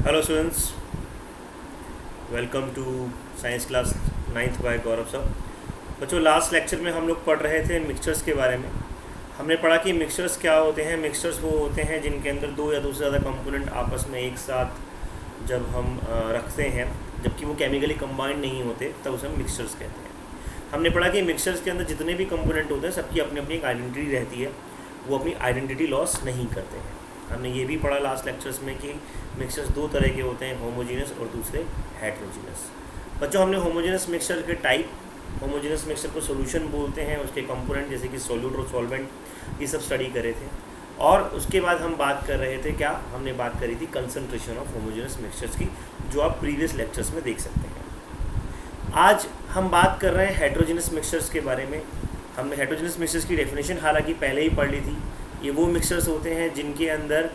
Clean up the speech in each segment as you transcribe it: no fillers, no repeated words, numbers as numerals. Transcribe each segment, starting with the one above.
Hello students, welcome to science class ninth by Gaurav sir. बच्चों, last lecture में हम लोग पढ़ रहे थे मिक्सचर्स के बारे में। हमने पढ़ा कि मिक्सचर्स क्या होते हैं। मिक्सचर्स वो होते हैं जिनके अंदर दो या दो से ज़्यादा कंपोनेंट आपस में एक साथ जब हम रखते हैं, जबकि वो केमिकली कंबाइंड नहीं होते, तब उसे हम मिक्सचर्स कहते हैं। हमने पढ़ा कि मिक्सचर्स के अंदर जितने भी कंपोनेंट होते हैं सबकी अपनी अपनी एक आइडेंटिटी रहती है, वो अपनी आइडेंटिटी लॉस नहीं करते हैं। हमने ये भी पढ़ा लास्ट लेक्चर्स में कि मिक्सचर्स दो तरह के होते हैं, होमोजीनस और दूसरे हेट्रोजीनस। बच्चों, हमने होमोजीनस मिक्सचर के टाइप, होमोजीनस मिक्सचर को सॉल्यूशन बोलते हैं, उसके कंपोनेंट जैसे कि सॉल्यूट और सॉल्वेंट, ये सब स्टडी करे थे। और उसके बाद हम बात कर रहे थे, क्या हमने बात करी थी, कंसंट्रेशन ऑफ होमोजीनस मिक्सचर्स की, जो आप प्रीवियस लेक्चर्स में देख सकते हैं। आज हम बात कर रहे हैं हेट्रोजीनस मिक्सचर्स के बारे में। हमने हेट्रोजीनस मिक्सचर्स की डेफिनेशन हालांकि पहले ही पढ़ ली थी। ये वो मिक्सचर्स होते हैं जिनके अंदर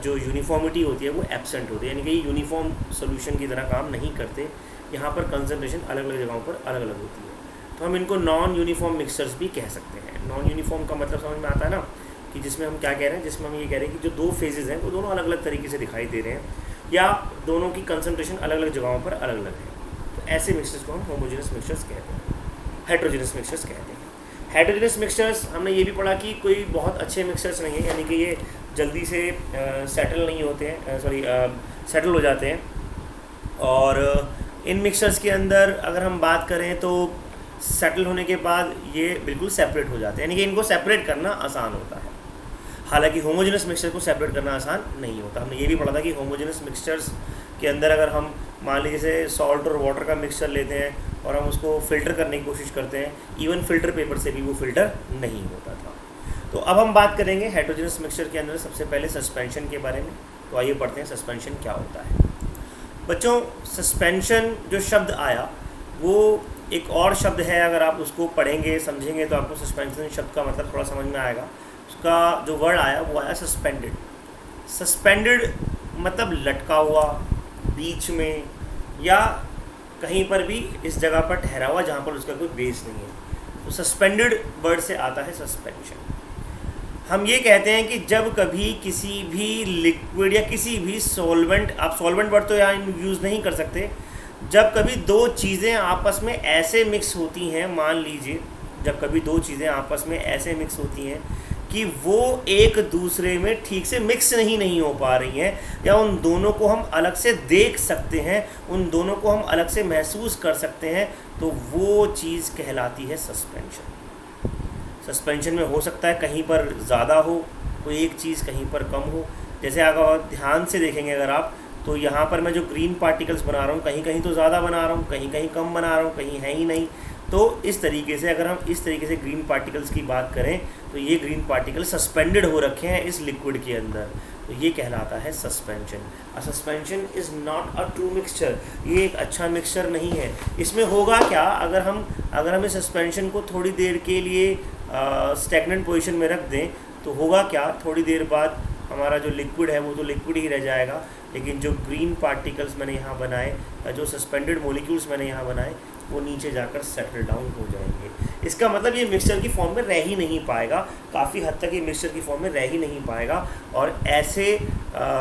जो यूनिफॉर्मिटी होती है वो एब्सेंट होती है, यानी कि यूनिफॉर्म सोल्यूशन की तरह काम नहीं करते। यहाँ पर कंसंट्रेशन अलग अलग जगहों पर अलग अलग होती है, तो हम इनको नॉन यूनिफॉर्म मिक्सचर्स भी कह सकते हैं। नॉन यूनिफॉर्म का मतलब समझ में आता है ना, कि जिसमें हम क्या कह रहे हैं, जिसमें हम ये कह रहे हैं कि जो दो फेजेज़ हैं वो दोनों अलग अलग तरीके से दिखाई दे रहे हैं, या दोनों की कंसंट्रेशन अलग अलग जगहों पर अलग अलग है। तो ऐसे मिक्सचर्स को हम होमोजीनस मिक्सचर्स कहते हैं, हेट्रोजीनस मिक्सचर्स कहते हैं। हेट्रोजीनस मिक्सचर्स हमने ये भी पढ़ा कि कोई बहुत अच्छे मिक्सचर्स नहीं है, यानी कि ये जल्दी से सेटल नहीं होते हैं, सेटल हो जाते हैं। और इन मिक्सचर्स के अंदर अगर हम बात करें तो सेटल होने के बाद ये बिल्कुल सेपरेट हो जाते हैं, यानी कि इनको सेपरेट करना आसान होता है। हालांकि होमोजेनस मिक्सचर को सेपरेट करना आसान नहीं होता। हमने ये भी पढ़ा था कि होमोजेनस मिक्सचर्स के अंदर अगर हम मान लीजिए जैसे सॉल्ट और वाटर का मिक्सचर लेते हैं और हम उसको फ़िल्टर करने की कोशिश करते हैं, इवन फ़िल्टर पेपर से भी वो फ़िल्टर नहीं होता था। तो अब हम बात करेंगे हेट्रोजीनस मिक्सचर के अंदर सबसे पहले सस्पेंशन के बारे में। तो आइए पढ़ते हैं सस्पेंशन क्या होता है। बच्चों, सस्पेंशन जो शब्द आया वो एक और शब्द है, अगर आप उसको पढ़ेंगे समझेंगे तो आपको सस्पेंशन शब्द का मतलब थोड़ा समझ में आएगा। उसका जो वर्ड आया वो आया सस्पेंडेड। सस्पेंडेड मतलब लटका हुआ, बीच में, या कहीं पर भी इस जगह पर ठहरा हुआ जहाँ पर उसका कोई बेस नहीं है। तो सस्पेंडेड वर्ड से आता है सस्पेंशन। हम ये कहते हैं कि जब कभी किसी भी लिक्विड या किसी भी सॉल्वेंट, आप सॉल्वेंट वर्ड तो यहाँ यूज़ नहीं कर सकते, जब कभी दो चीज़ें आपस में ऐसे मिक्स होती हैं, मान लीजिए जब कभी दो चीज़ें आपस में ऐसे मिक्स होती हैं कि वो एक दूसरे में ठीक से मिक्स नहीं हो पा रही हैं, या उन दोनों को हम अलग से देख सकते हैं, उन दोनों को हम अलग से महसूस कर सकते हैं, तो वो चीज़ कहलाती है सस्पेंशन। सस्पेंशन में हो सकता है कहीं पर ज़्यादा हो, कोई एक चीज़ कहीं पर कम हो। जैसे अगर ध्यान से देखेंगे अगर आप, तो यहाँ पर मैं जो ग्रीन पार्टिकल्स बना रहा हूँ, कहीं कहीं तो ज़्यादा बना रहा हूँ, कहीं कहीं कम बना रहा हूँ, कहीं है ही नहीं। तो इस तरीके से अगर हम इस तरीके से ग्रीन पार्टिकल्स की बात करें तो ये ग्रीन पार्टिकल सस्पेंडेड हो रखे हैं इस लिक्विड के अंदर, तो ये कहलाता है suspension. A suspension is not a true mixture. ये एक अच्छा मिक्सचर नहीं है। इसमें होगा क्या, अगर हम इस सस्पेंशन को थोड़ी देर के लिए स्टैग्नेंट पोजीशन में रख दें तो होगा क्या, थोड़ी देर बाद हमारा जो लिक्विड है वो तो लिक्विड ही रह जाएगा, लेकिन जो ग्रीन पार्टिकल्स मैंने यहाँ बनाए, जो सस्पेंडेड मॉलिक्यूल्स मैंने यहाँ बनाए, वो नीचे जाकर सेटल डाउन हो जाएंगे। इसका मतलब ये मिक्सचर की फॉर्म में रह ही नहीं पाएगा, काफ़ी हद तक ये मिक्सचर की फॉर्म में रह ही नहीं पाएगा, और ऐसे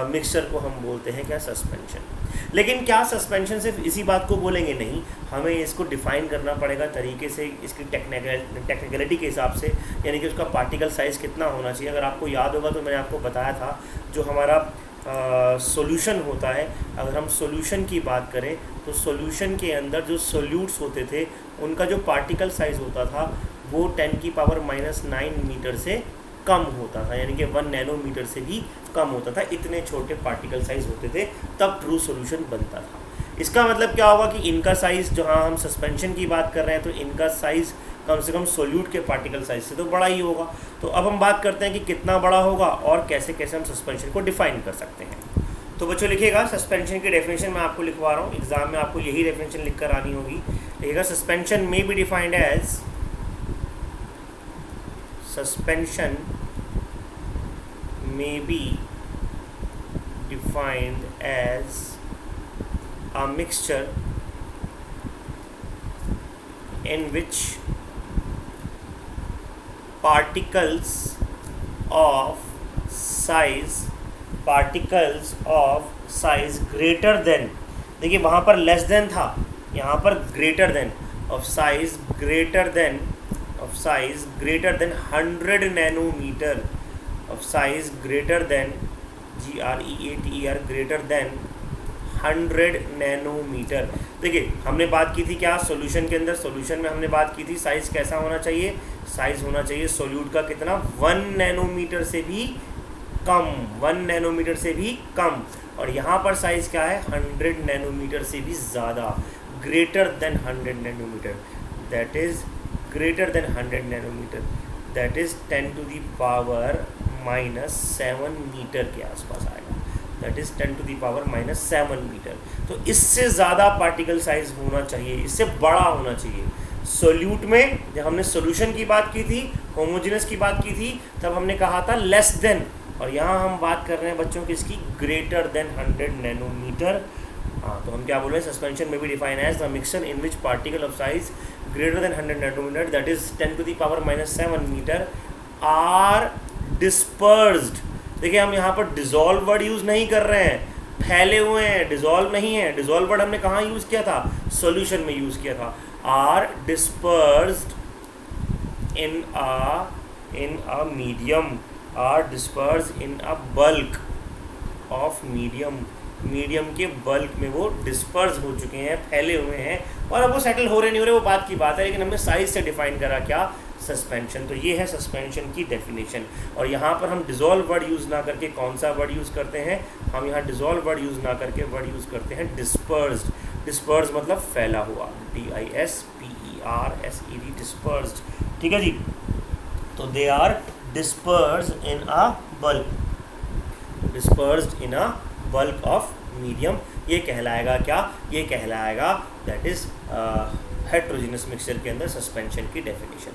मिक्सचर को हम बोलते हैं क्या, सस्पेंशन। लेकिन क्या सस्पेंशन सिर्फ इसी बात को बोलेंगे? नहीं, हमें इसको डिफ़ाइन करना पड़ेगा तरीके से, इसकी टेक्निकलिटी के हिसाब से, यानी कि उसका पार्टिकल साइज़ कितना होना चाहिए। अगर आपको याद होगा तो मैंने आपको बताया था, जो हमारा सॉल्यूशन होता है, अगर हम सॉल्यूशन की बात करें तो सॉल्यूशन के अंदर जो सोल्यूट्स होते थे उनका जो पार्टिकल साइज़ होता था वो 10⁻⁹ मीटर से कम होता था, यानी कि 1 नैनोमीटर से भी कम होता था। इतने छोटे पार्टिकल साइज़ होते थे, तब ट्रू सॉल्यूशन बनता था। इसका मतलब क्या होगा कि इनका साइज़, जहाँ हम सस्पेंशन की बात कर रहे हैं तो इनका साइज़ कम से कम सोल्यूट के पार्टिकल साइज से तो बड़ा ही होगा। तो अब हम बात करते हैं कि कितना बड़ा होगा और कैसे कैसे हम सस्पेंशन को डिफाइन कर सकते हैं। तो बच्चों लिखिएगा, सस्पेंशन की डेफिनेशन मैं आपको लिखवा रहा हूँ, एग्जाम में आपको यही डेफिनेशन लिख कर आनी होगी। लिखिएगा, suspension may be defined as, suspension may be defined as a mixture in which particles of size particles of size greater than, देखिए वहाँ पर लेस देन था, यहाँ पर greater than, of size greater than, of size greater than 100 nanometre, of size greater than GREATER greater than 100 nanometre. देखिए हमने बात की थी क्या सॉल्यूशन के अंदर, सॉल्यूशन में हमने बात की थी साइज़ कैसा होना चाहिए, साइज़ होना चाहिए सॉल्यूट का कितना, 1 नैनोमीटर से भी कम, 1 नैनोमीटर से भी कम, और यहाँ पर साइज़ क्या है 100 नैनोमीटर से भी ज़्यादा, greater than 100 nanometre, that is greater than 100 nanometre, that is 10 to the power -7 metre के आसपास आएगा, that is 10 to the power -7 metre. तो इससे ज़्यादा पार्टिकल साइज़ होना चाहिए, इससे बड़ा होना चाहिए। सोल्यूट में जब हमने सोल्यूशन की बात की थी, होमोजेनस की बात की थी, तब हमने कहा था लेस देन, और यहाँ हम बात कर रहे हैं बच्चों किसकी, ग्रेटर देन 100 नैनोमीटर। हाँ, तो हम क्या बोल रहे हैं, सस्पेंशन में भी define as the mixture in which particle of size greater than 100 nanometre, that is 10 to the power -7 metre are dispersed. देखिए हम यहाँ पर डिजॉल्व वर्ड यूज़ नहीं कर रहे हैं, फैले हुए हैं, डिजॉल्व नहीं है। डिजॉल्व वर्ड हमने कहाँ यूज़ किया था, सॉल्यूशन में यूज़ किया था। Are dispersed in a medium, are dispersed in a bulk of medium, medium के बल्क में वो डिस्पर्स हो चुके हैं, फैले हुए हैं, और अब वो सेटल हो रहे नहीं हो रहे वो बात की बात है, लेकिन हमने साइज से डिफाइन करा क्या, सस्पेंशन। तो ये है सस्पेंशन की डेफिनेशन। और यहाँ पर हम डिज़ोल्व वर्ड यूज़ ना करके कौन सा वर्ड यूज़ करते हैं, हम यहाँ डिज़ोल्व वर्ड यूज़ ना करके वर्ड यूज़ करते हैं डिस्पर्स्ड। डिस्पर्स मतलब फैला हुआ, DISPERSED, डिस्पर्स्ड, ठीक है जी। तो they are dispersed in a bulk, dispersed in a bulk of medium. ये कहलाएगा क्या, ये कहलाएगा दैट इज़ हेट्रोजीनस मिक्सचर के अंदर सस्पेंशन की डेफिनेशन।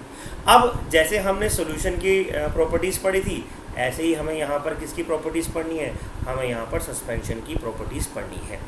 अब जैसे हमने सॉल्यूशन की प्रॉपर्टीज़ पढ़ी थी, ऐसे ही हमें यहाँ पर किसकी प्रॉपर्टीज़ पढ़नी है, हमें यहाँ पर सस्पेंशन की प्रॉपर्टीज़ पढ़नी है।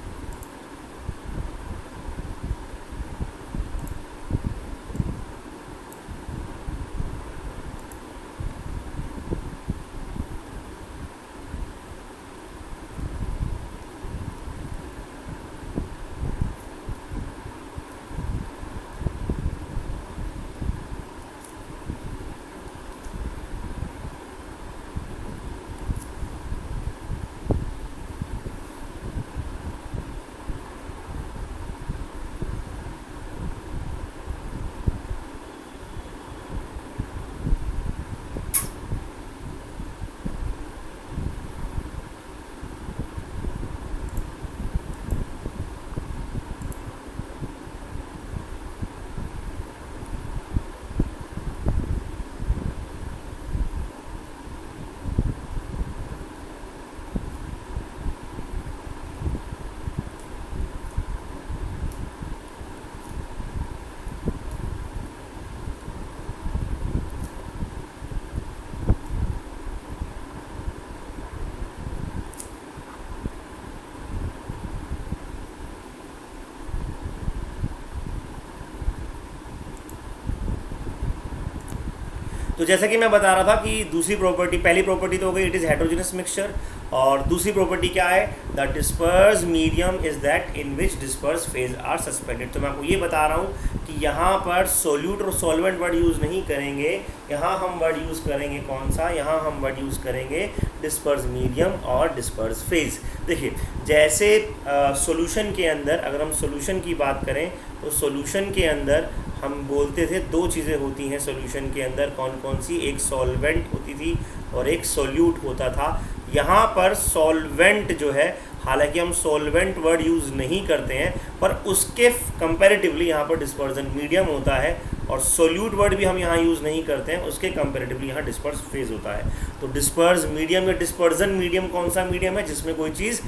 तो जैसा कि मैं बता रहा था कि दूसरी प्रॉपर्टी, पहली प्रॉपर्टी तो हो गई इट इज़ हेट्रोजेनस मिक्सचर, और दूसरी प्रॉपर्टी क्या है, the disperse medium is that in which disperse phase are suspended. तो मैं आपको ये बता रहा हूँ कि यहाँ पर सोल्यूट और सॉल्वेंट वर्ड यूज़ नहीं करेंगे, यहाँ हम वर्ड यूज़ करेंगे कौन सा, यहाँ हम वर्ड यूज़ करेंगे डिस्पर्स मीडियम और डिस्पर्स फेज। देखिए जैसे सॉल्यूशन के अंदर, अगर हम सॉल्यूशन की बात करें तो सॉल्यूशन के अंदर हम बोलते थे दो चीज़ें होती हैं सॉल्यूशन के अंदर, कौन कौन सी, एक सॉल्वेंट होती थी और एक सॉल्यूट होता था। यहाँ पर सॉल्वेंट जो है, हालांकि हम सॉल्वेंट वर्ड यूज़ नहीं करते हैं, पर उसके कंपैरेटिवली यहाँ पर डिस्पर्जन मीडियम होता है, और सॉल्यूट वर्ड भी हम यहाँ यूज़ नहीं करते हैं, उसके कंपैरेटिवली यहाँ डिस्पर्स फेज होता है। तो डिस्पर्स मीडियम या डिस्पर्जन मीडियम कौन सा मीडियम है, जिसमें कोई चीज़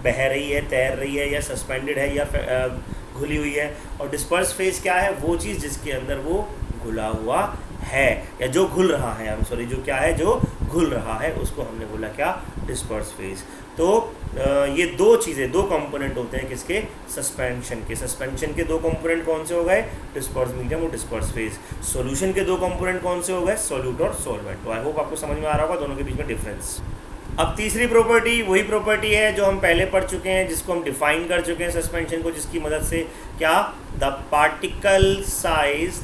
बह रही है, तैर रही है, या सस्पेंडेड है, या घुली हुई है। और डिस्पर्स फेज क्या है, वो चीज़ जिसके अंदर वो घुला हुआ है, या जो घुल रहा है, जो क्या है, जो घुल रहा है, उसको हमने बोला क्या, डिस्पर्स फेज। तो ये दो चीज़ें, दो कंपोनेंट होते हैं किसके, सस्पेंशन के। सस्पेंशन के दो कंपोनेंट कौन से हो गए, डिस्पर्स मीडियम और डिस्पर्स फेज। सॉल्यूशन के दो कंपोनेंट कौन से हो गए, सॉल्यूट और सॉल्वेंट। तो आई होप आपको समझ में आ रहा होगा दोनों के बीच में डिफरेंस। अब तीसरी प्रॉपर्टी वही प्रॉपर्टी है जो हम पहले पढ़ चुके हैं, जिसको हम डिफाइन कर चुके हैं सस्पेंशन को, जिसकी मदद से क्या, द पार्टिकल साइज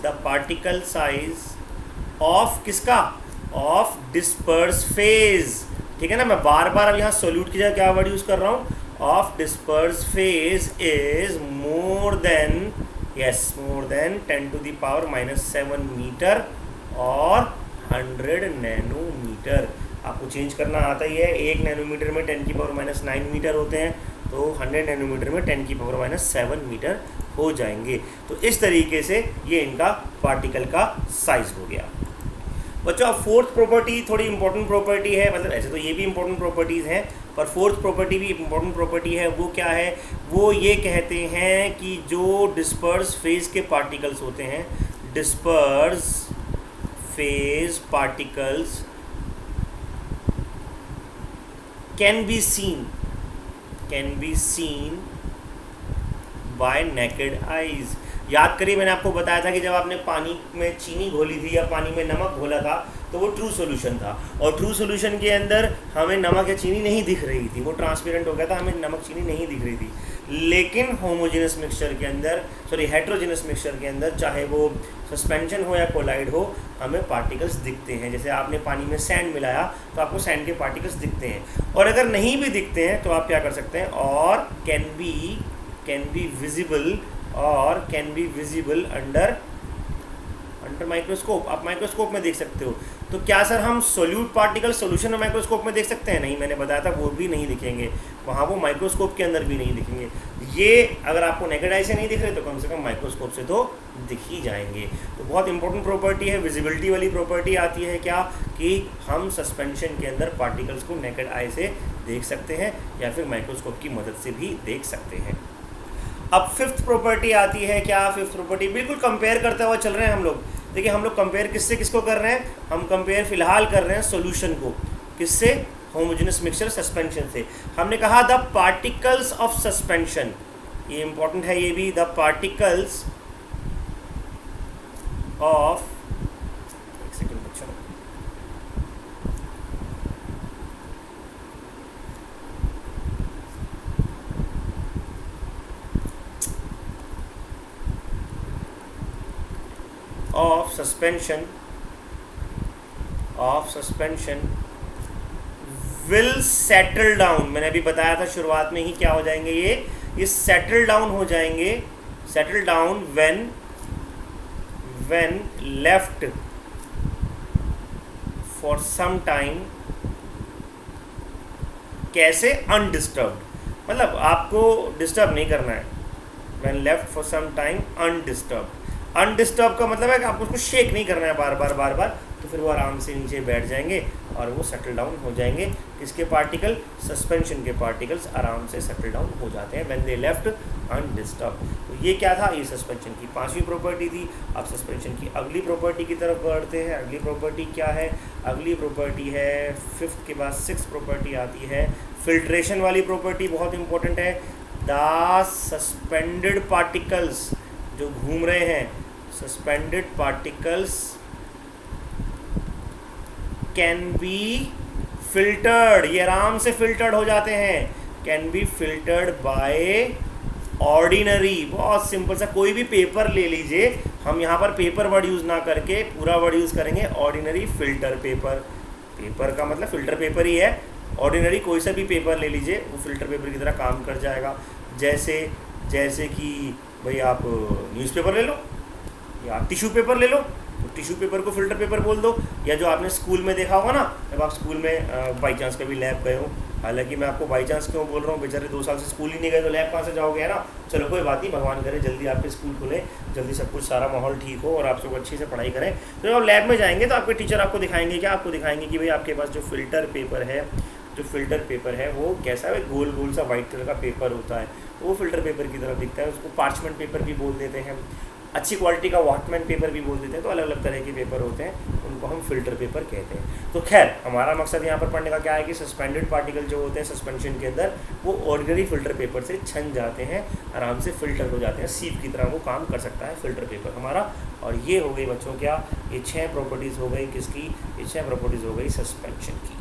ऑफ किसका, ऑफ डिस्पर्स फेज। ठीक है ना, मैं बार बार अब यहाँ सोल्यूट की जगह क्या वर्ड यूज़ कर रहा हूँ, of disperse phase is more than 10⁻⁻7 metre और 100 नैनोमीटर। आपको चेंज करना आता ही है, 1 नैनोमीटर में 10⁻⁹ मीटर होते हैं, तो 100 नैनोमीटर में 10⁻⁷ मीटर हो जाएंगे। तो इस तरीके से ये इनका पार्टिकल का साइज हो गया। बच्चों अब फोर्थ प्रॉपर्टी थोड़ी इंपॉर्टेंट प्रॉपर्टी है, मतलब ऐसे तो ये भी इंपॉर्टेंट प्रॉपर्टीज़ हैं, पर फोर्थ प्रॉपर्टी भी इंपॉर्टेंट प्रॉपर्टी है। वो क्या है, वो ये कहते हैं कि जो डिस्पर्स फेज के पार्टिकल्स होते हैं, disperse phase particles can be seen by naked eyes। याद करिए मैंने आपको बताया था कि जब आपने पानी में चीनी घोली थी या पानी में नमक घोला था तो वो ट्रू सॉल्यूशन था, और ट्रू सॉल्यूशन के अंदर हमें नमक या चीनी नहीं दिख रही थी, वो ट्रांसपेरेंट हो गया था, हमें नमक चीनी नहीं दिख रही थी। लेकिन होमोजेनस मिक्सचर के अंदर, सॉरी हेट्रोजेनस मिक्सचर के अंदर, चाहे वो सस्पेंशन हो या कोलाइड हो, हमें पार्टिकल्स दिखते हैं। जैसे आपने पानी में सैंड मिलाया तो आपको सैंड के पार्टिकल्स दिखते हैं, और अगर नहीं भी दिखते हैं तो आप क्या कर सकते हैं, और can be visible under microscope. आप माइक्रोस्कोप में देख सकते हो। तो क्या सर हम सोल्यूट पार्टिकल सोल्यूशन में माइक्रोस्कोप में देख सकते हैं? नहीं, मैंने बताया था वो भी नहीं दिखेंगे, वहाँ वो माइक्रोस्कोप के अंदर भी नहीं दिखेंगे। ये अगर आपको नेकेड आई से नहीं दिख रहे तो कम से कम माइक्रोस्कोप से तो दिख ही जाएंगे। तो बहुत इंपॉर्टेंट प्रॉपर्टी है, विजिबिलिटी वाली प्रॉपर्टी आती है क्या, कि हम सस्पेंशन के अंदर पार्टिकल्स को नेकेड आई से देख सकते हैं या फिर माइक्रोस्कोप की मदद से भी देख सकते हैं। अब फिफ्थ प्रॉपर्टी आती है क्या, फिफ्थ प्रॉपर्टी बिल्कुल कंपेयर करते हुए चल रहे हैं हम लोग। देखिए हम लोग कंपेयर किसको कर रहे हैं, हम कंपेयर फिलहाल कर रहे हैं सॉल्यूशन को, किससे, होमोजेनस मिक्सचर सस्पेंशन से। हमने कहा द पार्टिकल्स ऑफ सस्पेंशन, ये इंपॉर्टेंट है ये भी, द पार्टिकल्स ऑफ, एक सेकंड बच्चों, of suspension will settle down। मैंने अभी बताया था शुरुआत में ही क्या हो जाएंगे, ये सेटल डाउन हो जाएंगे, settle down when left for some time। कैसे, अनडिस्टर्ब्ड, मतलब आपको डिस्टर्ब नहीं करना है, when left for some time undisturbed। Undisturb का मतलब है कि आपको उसको शेक नहीं करना है बार बार, तो फिर वो आराम से नीचे बैठ जाएंगे और वो सेटल डाउन हो जाएंगे। किसके पार्टिकल, सस्पेंशन के पार्टिकल्स आराम से सेटल डाउन हो जाते हैं व्हेन दे लेफ्ट अनडिस्टर्ब। तो ये क्या था, ये सस्पेंशन की पांचवी प्रॉपर्टी थी। अब सस्पेंशन की अगली प्रॉपर्टी की तरफ बढ़ते हैं। अगली प्रॉपर्टी क्या है, अगली प्रॉपर्टी है फिफ्थ के बाद सिक्स प्रॉपर्टी आती है फिल्ट्रेशन वाली प्रॉपर्टी, बहुत इंपॉर्टेंट है। द सस्पेंडेड पार्टिकल्स जो घूम रहे हैं, suspended particles can be filtered, ये आराम से फिल्टर्ड हो जाते हैं, can be filtered by ordinary. बहुत सिंपल सा, कोई भी पेपर ले लीजिए, हम यहाँ पर पेपर वर्ड यूज़ ना करके पूरा वर्ड यूज़ करेंगे, ऑर्डिनरी फिल्टर पेपर। पेपर का मतलब फिल्टर पेपर ही है, ऑर्डिनरी कोई सा भी पेपर ले लीजिए वो फिल्टर पेपर की तरह काम कर जाएगा। जैसे कि भाई आप न्यूज़पेपर ले लो या टिश्यू पेपर ले लो, तो टिश्यू पेपर को फिल्टर पेपर बोल दो। या जो आपने स्कूल में देखा होगा ना, जब आप स्कूल में बाई चांस कभी लैब गए हो, हालांकि मैं आपको बाई चांस क्यों बोल रहा हूँ, बेचारे 2 साल से स्कूल ही नहीं गए तो लैब कहाँ से जाओगे, है ना। चलो कोई बात नहीं, भगवान करे जल्दी आपके स्कूल खुले, जल्दी सब कुछ सारा माहौल ठीक हो और आप सब अच्छे से पढ़ाई करें। तो जब आप लैब में जाएंगे तो आपके टीचर आपको दिखाएंगे क्या, आपको दिखाएंगे कि भाई आपके पास जो फिल्टर पेपर है वो कैसा है, गोल गोल सा वाइट कलर का पेपर होता है, तो वो फिल्टर पेपर की तरह दिखता है। उसको पार्चमेंट पेपर भी बोल देते हैं, अच्छी क्वालिटी का वॉटमैन पेपर भी बोल देते हैं। तो अलग अलग तरह के पेपर होते हैं, उनको हम फिल्टर पेपर कहते हैं। तो खैर हमारा मकसद यहाँ पर पढ़ने का क्या है कि सस्पेंडेड पार्टिकल जो होते हैं सस्पेंशन के अंदर, वो ऑर्डिनरी फिल्टर पेपर से छन जाते हैं, आराम से फिल्टर हो जाते हैं, सीप की तरह वो काम कर सकता है फिल्टर पेपर हमारा। और ये हो गई बच्चों क्या, ये 6 प्रॉपर्टीज़ हो गई किसकी, ये 6 प्रॉपर्टीज़ हो गई सस्पेंशन की।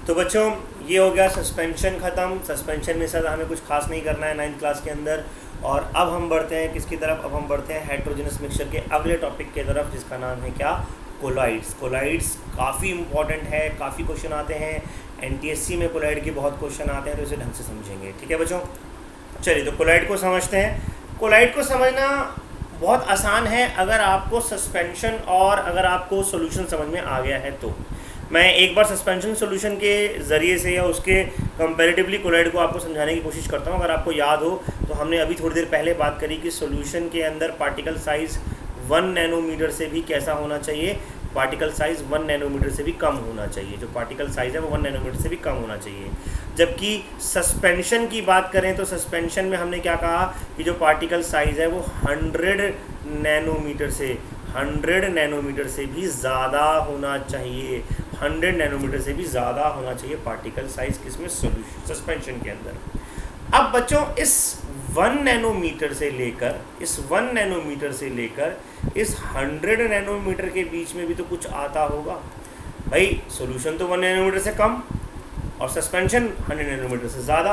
तो बच्चों ये हो गया सस्पेंशन ख़त्म। सस्पेंशन में सर हमें कुछ खास नहीं करना है 9th क्लास के अंदर। और अब हम बढ़ते हैं किसकी तरफ, अब हम बढ़ते हैं हेट्रोजेनस मिक्सचर के अगले टॉपिक की तरफ, जिसका नाम है क्या, कोलॉइड्स। कोलॉइड्स काफ़ी इंपॉर्टेंट है, काफ़ी क्वेश्चन आते हैं NTSC में, कोलॉइड के बहुत क्वेश्चन आते हैं, तो इसे ढंग से समझेंगे। ठीक है बच्चों, चलिए तो कोलॉइड को समझते हैं। कोलॉइड को समझना बहुत आसान है अगर आपको सस्पेंशन और अगर आपको सॉल्यूशन समझ में आ गया है तो। मैं एक बार सस्पेंशन सॉल्यूशन के ज़रिए से या उसके कंपैरेटिवली कोलॉइड को आपको समझाने की कोशिश करता हूँ। अगर आपको याद हो तो हमने अभी थोड़ी देर पहले बात करी कि सॉल्यूशन के अंदर पार्टिकल साइज़ 1 नैनोमीटर से भी कैसा होना चाहिए, पार्टिकल साइज़ 1 नैनोमीटर से भी कम होना चाहिए। जो पार्टिकल साइज़ है वो 1 नैनोमीटर से भी कम होना चाहिए। जबकि सस्पेंशन की बात करें तो सस्पेंशन में हमने क्या कहा कि जो पार्टिकल साइज़ है वो 100 नैनोमीटर से भी ज़्यादा होना चाहिए। 100 नैनोमीटर से भी ज़्यादा होना चाहिए पार्टिकल साइज़ किसमें, सॉल्यूशन सस्पेंशन के अंदर। अब बच्चों इस 1 नैनोमीटर से लेकर इस 100 नैनोमीटर के बीच में भी तो कुछ आता होगा भाई। सॉल्यूशन तो 1 नैनोमीटर से कम और सस्पेंशन 100 नैनोमीटर से ज़्यादा।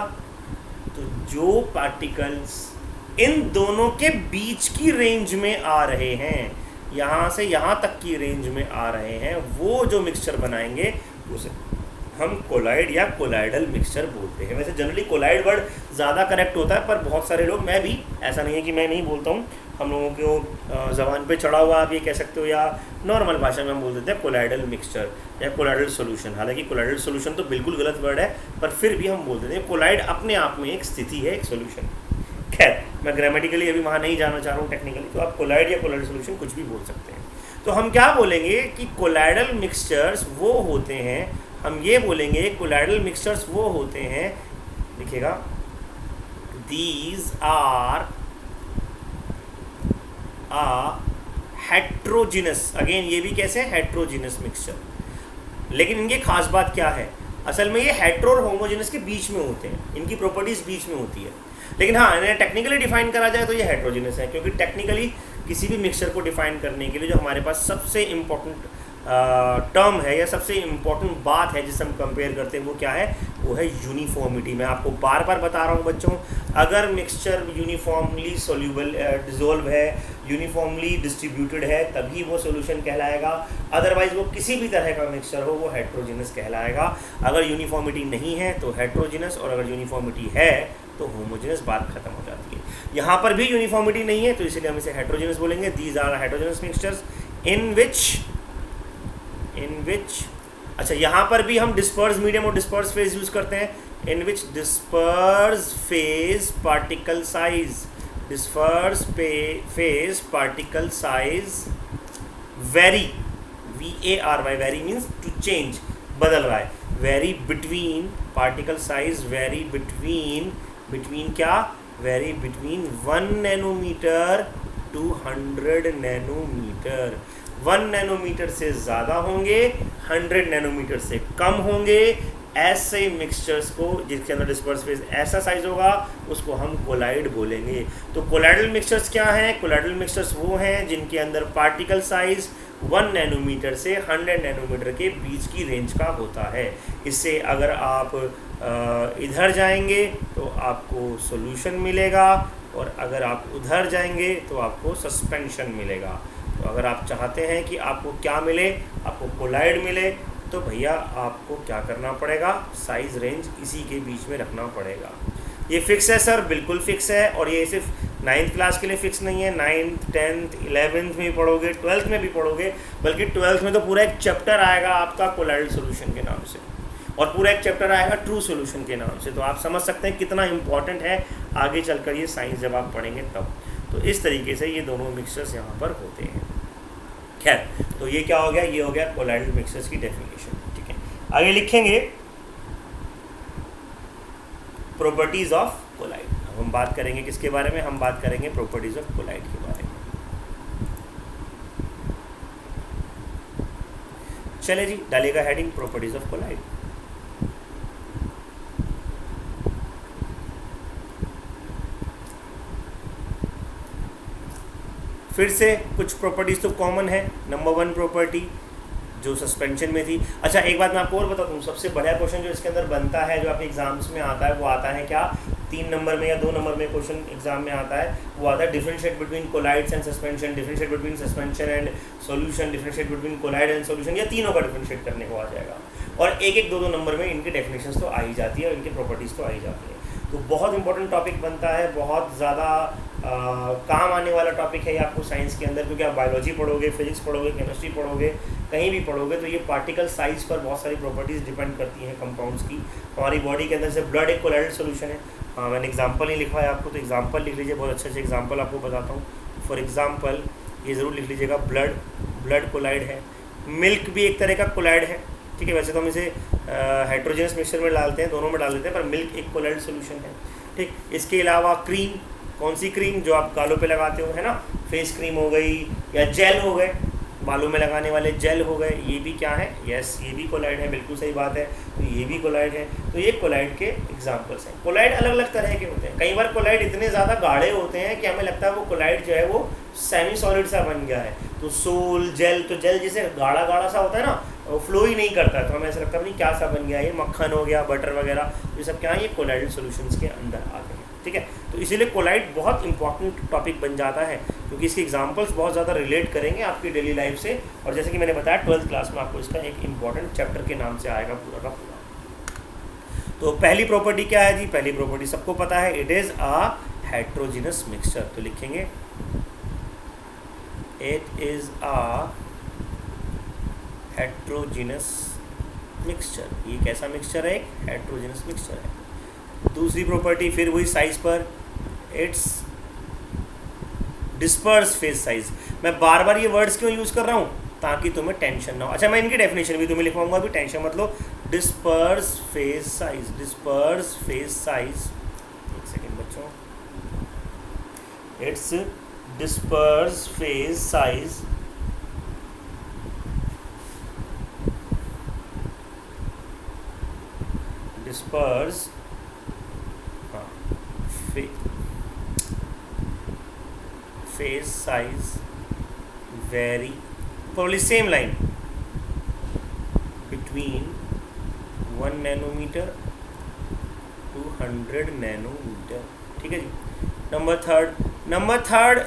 तो जो पार्टिकल्स इन दोनों के बीच की रेंज में आ रहे हैं, यहाँ से यहाँ तक की रेंज में आ रहे हैं, वो जो मिक्सचर बनाएंगे उसे हम कोलॉइड या कोलॉइडल मिक्सचर बोलते हैं। वैसे जनरली कोलॉइड वर्ड ज़्यादा करेक्ट होता है, पर बहुत सारे लोग, मैं भी, ऐसा नहीं है कि मैं नहीं बोलता हूँ, हम लोगों को ज़बान पे चढ़ा हुआ आप ये कह सकते हो, या नॉर्मल भाषा में हम बोल देते हैं कोलॉइडल मिक्सचर या कोलॉइडल सॉल्यूशन। हालांकि कोलॉइडल सॉल्यूशन तो बिल्कुल गलत वर्ड है, पर फिर भी हम बोल देते हैं कोलॉइड अपने आप में एक स्थिति है, एक सॉल्यूशन। खैर मैं ग्रामेटिकली अभी वहाँ नहीं जाना चाह रहा हूँ टेक्निकली, तो आप कोलॉइड या कोलॉइडल सॉल्यूशन कुछ भी बोल सकते हैं। तो हम क्या बोलेंगे कि कोलॉइडल मिक्सचर्स वो होते हैं, हम ये बोलेंगे कोलॉइडल मिक्सचर्स वो होते हैं, लिखिएगा, दीज आर हेट्रोजिनस। अगेन ये भी कैसे, हेट्रोजिनस मिक्सचर। लेकिन इनकी खास बात क्या है, असल में ये हेट्रो और होमोजेनस के बीच में होते हैं, इनकी प्रॉपर्टीज़ बीच में होती है। लेकिन हाँ, इन्हें टेक्निकली डिफाइन करा जाए तो ये हेट्रोजेनस है, क्योंकि टेक्निकली किसी भी मिक्सचर को डिफाइन करने के लिए जो हमारे पास सबसे इम्पोर्टेंट टर्म है या सबसे इम्पोर्टेंट बात है जिससे हम कंपेयर करते हैं, वो क्या है, वो है यूनिफॉर्मिटी। मैं आपको बार बार बता रहा हूँ बच्चों, अगर मिक्सचर यूनिफॉर्मली सोल्यूबल डिजोल्व है, यूनिफॉर्मली डिस्ट्रीब्यूटेड है, तभी वो सॉल्यूशन कहलाएगा। अदरवाइज वो किसी भी तरह का मिक्सचर हो वो हेट्रोजिनस कहलाएगा। अगर यूनिफॉर्मिटी नहीं है तो हेट्रोजिनस, और अगर यूनिफॉर्मिटी है तो होमोजेनस, बात खत्म हो जाती है। यहाँ पर भी यूनिफॉर्मिटी नहीं है तो इसलिए हम इसे हेट्रोजेनस बोलेंगे। These are heterogeneous mixtures in which अच्छा, यहाँ पर भी हम डिस्पर्स मीडियम और डिस्पर्स फेज यूज करते हैं। In which disperse phase particle size vary, VARY, vary means to change, बदल रहा है, vary between, particle size vary between क्या, vary between 1 nanometre to 100 nanometre. 1 nanometre से ज़्यादा होंगे, 100 नैनोमीटर से कम होंगे। ऐसे मिक्सचर्स को जिसके अंदर डिस्पर्स फेज ऐसा साइज होगा उसको हम कोलॉइड बोलेंगे। तो कोलॉइडल मिक्सचर्स क्या हैं, कोलॉइडल मिक्सचर्स वो हैं जिनके अंदर पार्टिकल साइज 1 नैनोमीटर से 100 नैनोमीटर के बीच की रेंज का होता है। इससे अगर आप इधर जाएंगे तो आपको सॉल्यूशन मिलेगा, और अगर आप उधर जाएंगे तो आपको सस्पेंशन मिलेगा। तो अगर आप चाहते हैं कि आपको क्या मिले, आपको कोलॉइड मिले, तो भैया आपको क्या करना पड़ेगा, साइज रेंज इसी के बीच में रखना पड़ेगा। ये फिक्स है सर, बिल्कुल फिक्स है, और ये सिर्फ 9th क्लास के लिए फ़िक्स नहीं है, 9th 10th 11th में भी पढ़ोगे, 12th में भी पढ़ोगे, बल्कि 12th में तो पूरा एक चैप्टर आएगा आपका कोलॉइडल सॉल्यूशन के नाम से, और पूरा एक चैप्टर आएगा ट्रू सॉल्यूशन के नाम से। तो आप समझ सकते हैं कितना इंपॉर्टेंट है आगे चलकर ये साइंस जब आप पढ़ेंगे तब। तो इस तरीके से ये दोनों मिक्सचर्स यहाँ पर होते हैं। खैर, तो ये क्या हो गया, ये हो गया कोलॉइडल मिक्सचर्स की डेफिनेशन। ठीक है, आगे लिखेंगे प्रॉपर्टीज़ ऑफ कोलॉइड। अब हम बात करेंगे किसके बारे में, हम बात करेंगे प्रॉपर्टीज़ ऑफ कोलॉइड के बारे में। चले जी, डालेगा हेडिंग प्रॉपर्टीज़ ऑफ कोलॉइड। फिर से कुछ प्रॉपर्टीज़ तो कॉमन है। नंबर 1 प्रॉपर्टी, जो सस्पेंशन में थी। अच्छा एक बात मैं आपको और बता दूँ, सबसे बढ़िया क्वेश्चन जो इसके अंदर बनता है, जो आपके एग्जाम्स में आता है, वो आता है क्या, 3 नंबर में या 2 नंबर में क्वेश्चन एग्जाम में आता है, वो आता है differentiate between colloids and suspension, differentiate between suspension and solution, differentiate between colloid and solution, या तीनों का डिफरेंशिएट करने को आ जाएगा। और एक एक 2 नंबर में इनकी डेफिनेशंस तो आ ही जाती है और इनकी प्रॉपर्टीज़ तो आ ही जाती है। तो बहुत इंपॉर्टेंट टॉपिक बनता है, बहुत ज़्यादा काम आने वाला टॉपिक है ये आपको साइंस के अंदर, क्योंकि आप बायोलॉजी पढ़ोगे, फिजिक्स पढ़ोगे, केमिस्ट्री पढ़ोगे, कहीं भी पढ़ोगे तो ये पार्टिकल साइज पर बहुत सारी प्रॉपर्टीज़ डिपेंड करती हैं कंपाउंड्स की। हमारी बॉडी के अंदर से ब्लड एक कोलाइडल सॉल्यूशन है। हाँ मैंने एग्जांपल ही लिखा है आपको, तो एग्जांपल लिख लीजिए, बहुत अच्छे एग्जांपल आपको बताता हूँ। फॉर एग्जांपल ये ज़रूर लिख लीजिएगा, ब्लड कोलाइड है। मिल्क भी एक तरह का कोलाइड है, ठीक है। वैसे तो हम इसे हाइड्रोजनस मिक्सचर में डालते हैं, दोनों में डाल देते हैं, पर मिल्क एक कोलाइडल सॉल्यूशन है, ठीक। इसके अलावा क्रीम, कौन सी क्रीम, जो आप गालों पे लगाते हो, है ना, फेस क्रीम हो गई, या जेल हो गए, बालों में लगाने वाले जेल हो गए, ये भी क्या है, यस ये भी कोलाइड है, बिल्कुल सही बात है, तो ये भी कोलाइड है। तो ये कोलाइड के एग्जांपल्स हैं। कोलाइड अलग अलग तरह के होते हैं, कई बार कोलाइड इतने ज़्यादा गाढ़े होते हैं कि हमें लगता है वो कोलाइड जो है वो सेमी सॉलिड सा बन गया है। तो सोल जेल, तो जेल जैसे गाढ़ा गाढ़ा सा होता है ना, वो फ्लो ही नहीं करता, तो हमें ऐसा लगता है नहीं क्या सा बन गया, ये मक्खन हो गया, बटर वगैरह, ये सब क्या है, ये कोलाइडल सॉल्यूशंस के अंदर आते हैं, ठीक है। तो इसीलिए कोलाइड बहुत इंपॉर्टेंट टॉपिक बन जाता है, क्योंकि इसके एग्जांपल्स बहुत ज़्यादा रिलेट करेंगे आपकी डेली लाइफ से। और जैसे कि मैंने बताया 12th क्लास में आपको इसका एक इंपॉर्टेंट चैप्टर के नाम से आएगा पूरा का पूरा। तो पहली प्रॉपर्टी क्या है जी, पहली प्रॉपर्टी सबको पता है, it is a heterogeneous mixture. तो लिखेंगे it is a heterogeneous mixture. ये कैसा मिक्सचर है, एक हेट्रोजिनस मिक्सचर है। दूसरी प्रॉपर्टी फिर वही साइज पर, इट्स डिस्पर्स फेज साइज। मैं बार बार ये वर्ड्स क्यों यूज़ कर रहा हूँ, ताकि तुम्हें टेंशन ना हो। अच्छा मैं इनकी डेफिनेशन भी तुम्हें लिखवाऊंगा, अभी टेंशन मतलब disperse phase size, disperse phase size, एक सेकेंड बच्चों, it's disperse phase size disperse phase size vary, probably same line, between 1 nanometer to 100 nanometer, ठीक है जी। नंबर थर्ड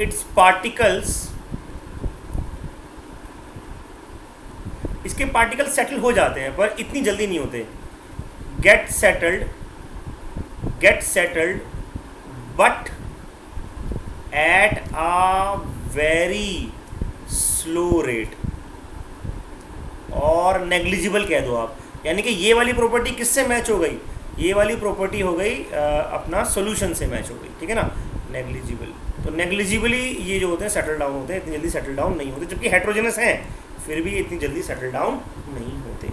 इट्स पार्टिकल्स, इसके पार्टिकल सेटल हो जाते हैं पर इतनी जल्दी नहीं होते। Get settled but at a very slow rate, और नेग्लिजिबल कह दो आप। यानी कि ये वाली प्रॉपर्टी किससे मैच हो गई, ये वाली प्रॉपर्टी हो गई अपना सॉल्यूशन से मैच हो गई, ठीक है ना, नेग्लिजिबल। तो नेग्लिजिबली ये जो होते हैं सेटल डाउन होते हैं, इतनी जल्दी सेटल डाउन नहीं होते, जबकि हेट्रोजेनस हैं फिर भी इतनी जल्दी सेटल डाउन नहीं होते,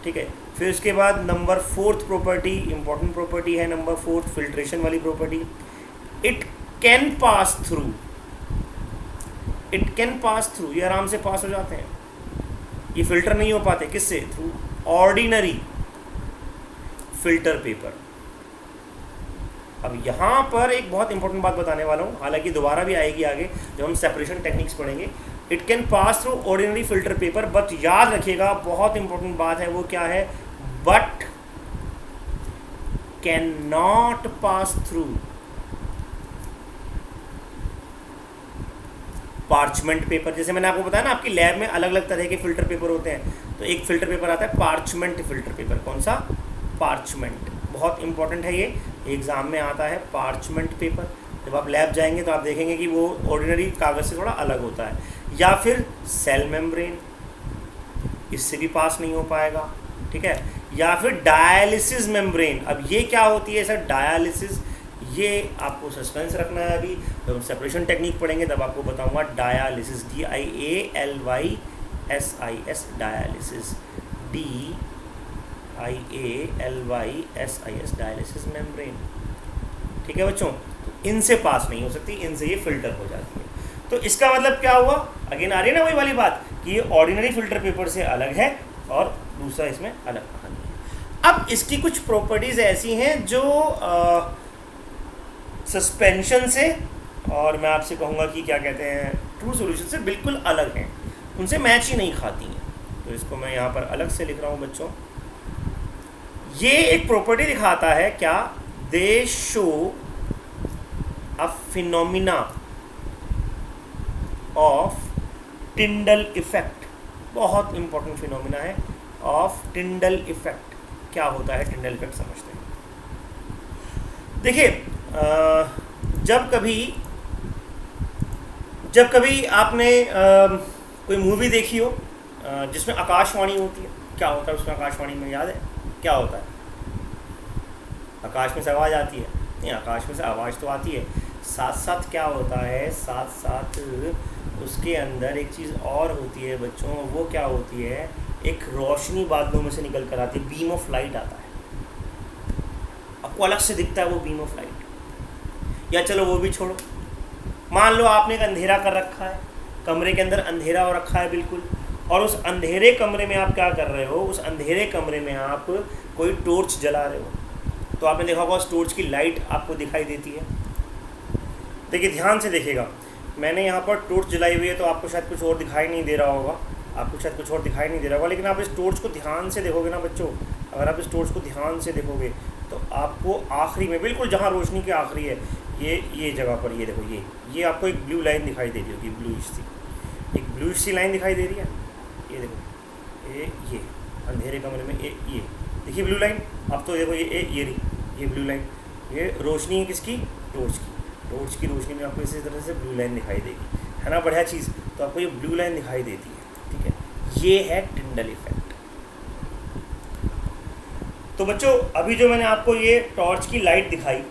ठीक है। फिर उसके बाद number 4th property, important property है नंबर 4th, फिल्ट्रेशन वाली property. It can pass through, it can pass through, ये आराम से पास हो जाते हैं, ये फिल्टर नहीं हो पाते, किससे, थ्रू ऑर्डिनरी फिल्टर पेपर। अब यहाँ पर एक बहुत इंपॉर्टेंट बात बताने वाला हूँ, हालांकि दोबारा भी आएगी आगे जब हम सेपरेशन टेक्निक्स पढ़ेंगे। It can pass through ordinary filter paper, but याद रखिएगा बहुत इंपॉर्टेंट बात है, वो क्या है, but can not pass through parchment paper. जैसे मैंने आपको बताया ना, आपकी लैब में अलग अलग तरह के फिल्टर पेपर होते हैं, तो एक फिल्टर पेपर आता है पार्चमेंट फिल्टर पेपर। कौन सा, पार्चमेंट, बहुत इंपॉर्टेंट है ये, एग्जाम में आता है पार्चमेंट पेपर। जब आप लैब जाएंगे तो आप देखेंगे कि वो ऑर्डिनरी कागज़ से थोड़ा अलग होता है। या फिर सेल मेम्ब्रेन, इससे भी पास नहीं हो पाएगा, ठीक है। या फिर डायलिसिस मेम्ब्रेन। अब ये क्या होती है सर, डायलिसिस, ये आपको सस्पेंस रखना है, अभी जब हम सेपरेशन टेक्निक पढ़ेंगे तब आपको बताऊंगा। Dialysis, DIALYSIS, dialysis, DIALYSIS, dialysis membrane, ठीक है बच्चों। तो इनसे पास नहीं हो सकती, इनसे ये फिल्टर हो जाती है। तो इसका मतलब क्या हुआ, अगेन आ रही है ना वही वाली बात कि ये ऑर्डिनरी फिल्टर पेपर से अलग है और दूसरा इसमें अलग कहानी है। अब इसकी कुछ प्रॉपर्टीज़ ऐसी हैं जो सस्पेंशन से और मैं आपसे कहूँगा कि क्या कहते हैं ट्रू सॉल्यूशन से बिल्कुल अलग हैं, उनसे मैच ही नहीं खाती हैं। तो इसको मैं यहाँ पर अलग से लिख रहा हूँ बच्चों। ये एक प्रॉपर्टी दिखाता है क्या, दे show a phenomena of Tyndall effect. बहुत इंपॉर्टेंट फिनोमिना है ऑफ टिंडल इफेक्ट। क्या होता है टिंडल इफेक्ट समझते हैं। देखिए जब कभी आपने कोई मूवी देखी हो जिसमें आकाशवाणी होती है, क्या होता है उसमें आकाशवाणी में, याद है क्या होता है? आकाश में से आवाज़ आती है, नहीं आकाश में से आवाज़ तो आती है, साथ साथ क्या होता है, साथ साथ उसके अंदर एक चीज़ और होती है बच्चों। वो क्या होती है, एक रोशनी बादलों में से निकल कर आती है, बीम ऑफ लाइट आता है, आपको अलग से दिखता है वो बीम ऑफ लाइट। या चलो वो भी छोड़ो, मान लो आपने एक अंधेरा कर रखा है, कमरे के अंदर अंधेरा हो रखा है बिल्कुल, और उस अंधेरे कमरे में आप क्या कर रहे हो, उस अंधेरे कमरे में आप कोई टॉर्च जला रहे हो, तो आपने देखा होगा उस टॉर्च की लाइट आपको दिखाई देती है। देखिए ध्यान से देखिएगा, मैंने यहाँ पर टॉर्च जलाई हुई है तो आपको शायद कुछ और दिखाई नहीं दे रहा होगा, लेकिन आप इस टॉर्च को ध्यान से देखोगे ना बच्चों, अगर आप इस टॉर्च को ध्यान से देखोगे तो आपको आखिरी में बिल्कुल जहाँ रोशनी की आखिरी है, ये जगह पर, ये देखो, ये आपको एक ब्लू लाइन दिखाई दे रही होगी, ब्लूइश सी लाइन दिखाई दे रही है। ये देखो ये अंधेरे कमरे में ये देखिए ब्लू लाइन। अब तो देखो ये ब्लू लाइन, ये रोशनी है किसकी, टॉर्च की रोशनी में आपको इसी तरह से ब्लू लाइन दिखाई देगी, है ना, बढ़िया चीज़। तो आपको ये ब्लू लाइन दिखाई देती है, ठीक है, ये है टिंडल इफेक्ट। तो बच्चों अभी जो मैंने आपको ये टॉर्च की लाइट दिखाई,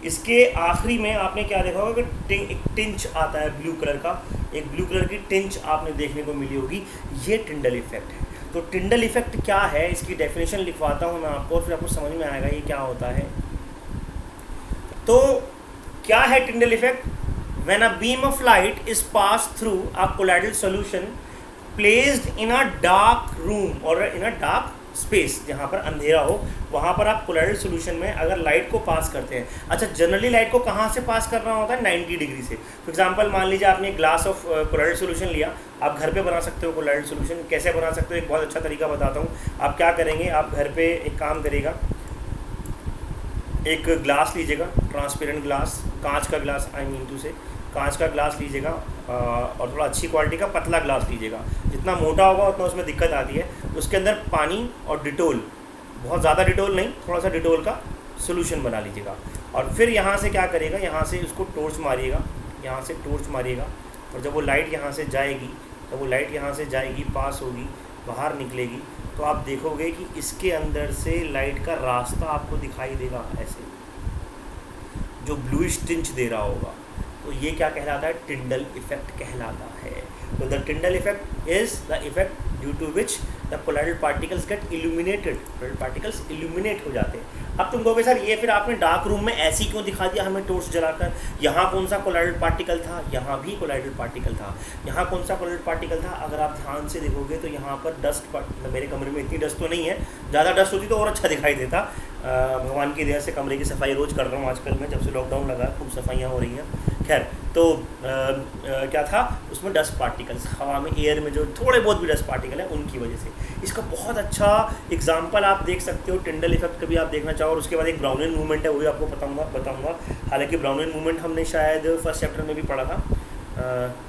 इसके आखिरी में आपने क्या देखा होगा कि एक टिंच आता है ब्लू कलर का, एक ब्लू कलर की टिंच आपने देखने को मिली होगी, ये टिंडल इफेक्ट है। तो टिंडल इफेक्ट क्या है, इसकी डेफिनेशन लिखवाता हूँ मैं आपको, और फिर आपको समझ में आएगा ये क्या होता है। तो क्या है Tyndall effect? When a beam of light is pass through a colloidal solution placed in a dark room और इन अ डार्क स्पेस, जहाँ पर अंधेरा हो वहाँ पर आप कोलाइडल सॉल्यूशन में अगर लाइट को पास करते हैं। अच्छा, जनरली लाइट को कहाँ से पास करना होता है? 90 डिग्री से। फॉर एग्जांपल मान लीजिए आपने एक ग्लास ऑफ कोलाइडल सॉल्यूशन लिया, आप घर पे बना सकते हो कोलाइडल सॉल्यूशन। कैसे बना सकते हो, एक बहुत अच्छा तरीका बताता हूँ। आप क्या करेंगे, आप घर पे एक काम करिएगा, एक ग्लास लीजिएगा, ट्रांसपेरेंट ग्लास, कांच का ग्लास, कांच का ग्लास लीजिएगा, और थोड़ा अच्छी क्वालिटी का पतला ग्लास लीजिएगा। जितना मोटा होगा उतना उसमें दिक्कत आती है। उसके अंदर पानी और डिटोल, बहुत ज़्यादा डिटोल नहीं, थोड़ा सा डिटोल का सोल्यूशन बना लीजिएगा। और फिर यहाँ से क्या करिएगा, यहाँ से उसको टॉर्च मारिएगा, और जब वो लाइट यहाँ से जाएगी, पास होगी, बाहर निकलेगी, तो आप देखोगे कि इसके अंदर से लाइट का रास्ता आपको दिखाई देगा, ऐसे जो ब्लूइश टिंच दे रहा होगा। तो ये क्या कहलाता है? टिंडल इफेक्ट कहलाता है। तो the Tyndall effect is the effect due to which the colloidal particles get illuminated, colloidal particles illuminate हो जाते हैं। अब तुम कहोगे सर ये फिर आपने डार्क रूम में ऐसी क्यों दिखा दिया हमें टॉर्च जलाकर? यहाँ कौन सा कोलाइडल पार्टिकल था, यहाँ भी कोलाइडल पार्टिकल था। यहाँ कौन सा कोलाइडल पार्टिकल था? अगर आप ध्यान से देखोगे तो यहाँ पर डस्ट, मेरे कमरे में इतनी डस्ट तो नहीं है, ज़्यादा डस्ट होती तो और अच्छा दिखाई देता। भगवान की दया से कमरे की सफाई रोज़ कर रहा हूँ आजकल मैं, जब से लॉकडाउन लगा खूब सफाइयाँ हो रही हैं। खैर, तो क्या था उसमें, डस्ट पार्टिकल्स, हवा में, एयर में जो थोड़े बहुत भी डस्ट पार्टिकल है उनकी वजह से। इसका बहुत अच्छा एग्जांपल आप देख सकते हो, टिंडल इफेक्ट कभी आप देखना चाहो। और उसके बाद एक ब्राउनियन मूवमेंट है, वो भी आपको बताऊंगा। हालांकि ब्राउनियन मूवमेंट हमने शायद फर्स्ट चैप्टर में भी पढ़ा था,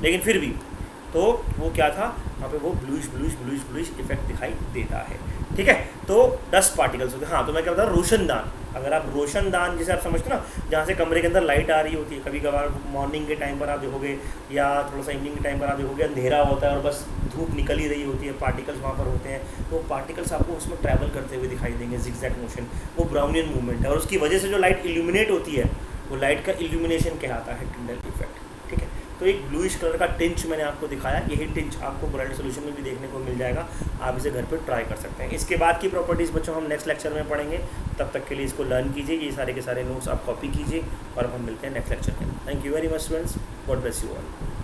लेकिन फिर भी तो वो क्या था, वहाँ पे वो ब्लूइश इफेक्ट दिखाई देता है। ठीक है, तो डस्ट पार्टिकल्स होते हैं। हाँ, तो मैं क्या बता रहा हूँ, रोशनदान। अगर आप रोशनदान जैसे आप समझते हो ना, जहाँ से कमरे के अंदर लाइट आ रही होती है, कभी कभार मॉर्निंग के टाइम पर आप देखोगे या थोड़ा सा इवनिंग के टाइम पर आप देखोगे अंधेरा होता है और बस धूप निकल ही रही होती है, पार्टिकल्स वहाँ पर होते हैं, तो पार्टिकल्स आपको उसमें ट्रैवल करते हुए दिखाई देंगे, जिगजैग मोशन। वो ब्राउनियन मूवमेंट है और उसकी वजह से जो लाइट इल्यूमिनेट होती है वो लाइट का इल्यूमिनेशन कहलाता है टिंडल इफेक्ट। ठीक है, तो एक ब्लूइश कलर का टिंच मैंने आपको दिखाया, यही टिंच आपको कोलाइडल सॉल्यूशन में भी देखने को मिल जाएगा। आप इसे घर पर ट्राई कर सकते हैं। इसके बाद की प्रॉपर्टीज़ बच्चों हम नेक्स्ट लेक्चर में पढ़ेंगे, तब तक के लिए इसको लर्न कीजिए, ये सारे के सारे नोट्स आप कॉपी कीजिए और अब हम मिलते हैं नेक्स्ट लेक्चर में। Thank you very much students, God bless you all.